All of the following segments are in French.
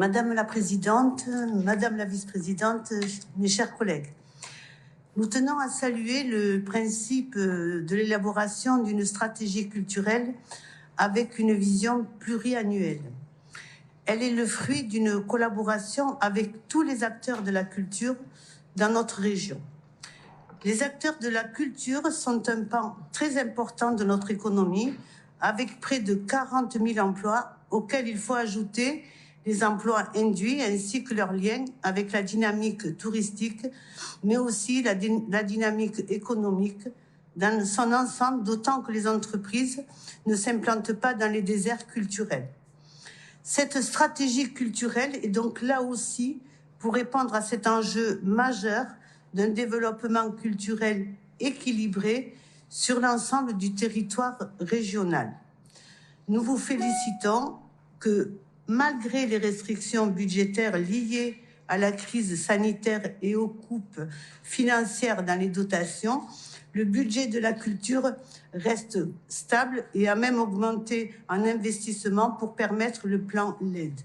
Madame la Présidente, Madame la Vice-présidente, mes chers collègues, nous tenons à saluer le principe de l'élaboration d'une stratégie culturelle avec une vision pluriannuelle. Elle est le fruit d'une collaboration avec tous les acteurs de la culture dans notre région. Les acteurs de la culture sont un pan très important de notre économie, avec près de 40 000 emplois, auxquels il faut ajouter les emplois induits ainsi que leurs liens avec la dynamique touristique, mais aussi la dynamique économique dans son ensemble, d'autant que les entreprises ne s'implantent pas dans les déserts culturels. Cette stratégie culturelle est donc là aussi pour répondre à cet enjeu majeur d'un développement culturel équilibré sur l'ensemble du territoire régional. Nous vous félicitons que, malgré les restrictions budgétaires liées à la crise sanitaire et aux coupes financières dans les dotations, le budget de la culture reste stable et a même augmenté en investissement pour permettre le plan LED.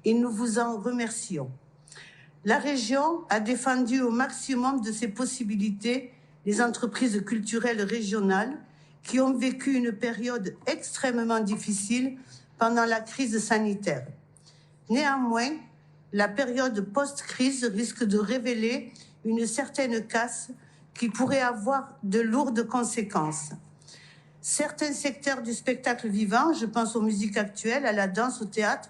Et nous vous en remercions. La région a défendu au maximum de ses possibilités les entreprises culturelles régionales qui ont vécu une période extrêmement difficile pendant la crise sanitaire. Néanmoins, la période post-crise risque de révéler une certaine casse qui pourrait avoir de lourdes conséquences. Certains secteurs du spectacle vivant, je pense aux musiques actuelles, à la danse, au théâtre,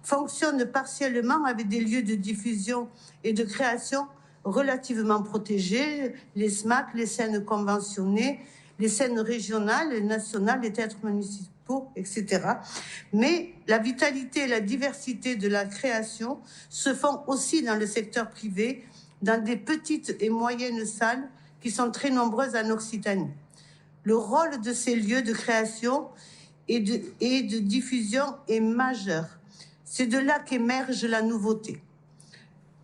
fonctionnent partiellement avec des lieux de diffusion et de création relativement protégés, les SMAC, les scènes conventionnées, les scènes régionales, nationales, les théâtres municipaux, etc. Mais la vitalité et la diversité de la création se font aussi dans le secteur privé, dans des petites et moyennes salles qui sont très nombreuses en Occitanie. Le rôle de ces lieux de création et de diffusion est majeur. C'est de là qu'émerge la nouveauté.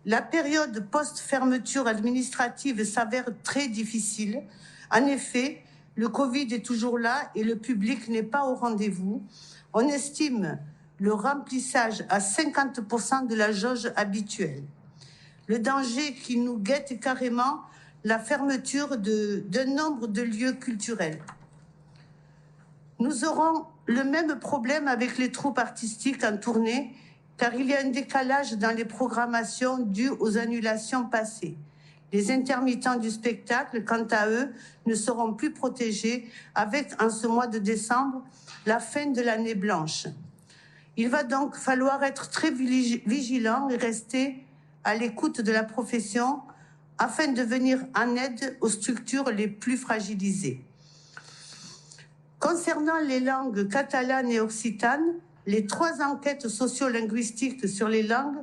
La période post-fermeture administrative s'avère très difficile. En effet, le Covid est toujours là et le public n'est pas au rendez-vous. On estime le remplissage à 50% de la jauge habituelle. Le danger qui nous guette est carrément la fermeture d'un nombre de lieux culturels. Nous aurons le même problème avec les troupes artistiques en tournée, car il y a un décalage dans les programmations dû aux annulations passées. Les intermittents du spectacle, quant à eux, ne seront plus protégés avec, en ce mois de décembre, la fin de l'année blanche. Il va donc falloir être très vigilant et rester à l'écoute de la profession afin de venir en aide aux structures les plus fragilisées. Concernant les langues catalanes et occitanes, les 3 enquêtes sociolinguistiques sur les langues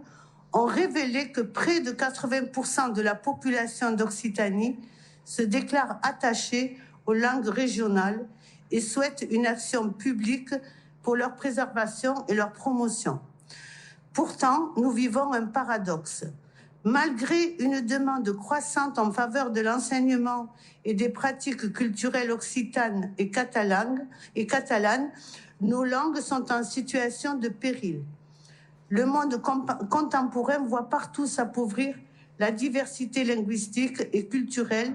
ont révélé que près de 80% de la population d'Occitanie se déclare attachée aux langues régionales et souhaite une action publique pour leur préservation et leur promotion. Pourtant, nous vivons un paradoxe. Malgré une demande croissante en faveur de l'enseignement et des pratiques culturelles occitanes et catalanes, nos langues sont en situation de péril. Le monde contemporain voit partout s'appauvrir la diversité linguistique et culturelle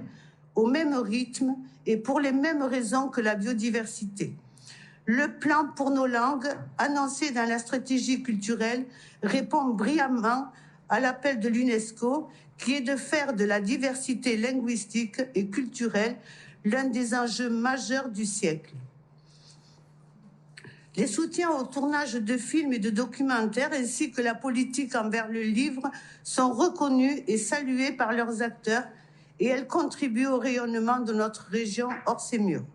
au même rythme et pour les mêmes raisons que la biodiversité. Le plan pour nos langues, annoncé dans la stratégie culturelle, répond brillamment à l'appel de l'UNESCO, qui est de faire de la diversité linguistique et culturelle l'un des enjeux majeurs du siècle. Les soutiens au tournage de films et de documentaires ainsi que la politique envers le livre sont reconnus et salués par leurs acteurs et elles contribuent au rayonnement de notre région hors ses murs.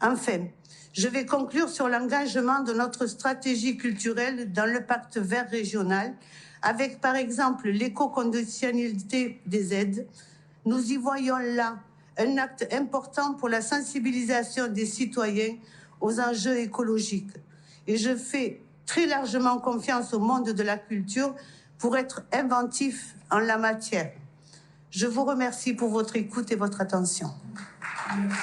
Enfin, je vais conclure sur l'engagement de notre stratégie culturelle dans le pacte vert régional avec par exemple l'éco-conditionnalité des aides. Nous y voyons là un acte important pour la sensibilisation des citoyens aux enjeux écologiques. Et je fais très largement confiance au monde de la culture pour être inventif en la matière. Je vous remercie pour votre écoute et votre attention. Merci.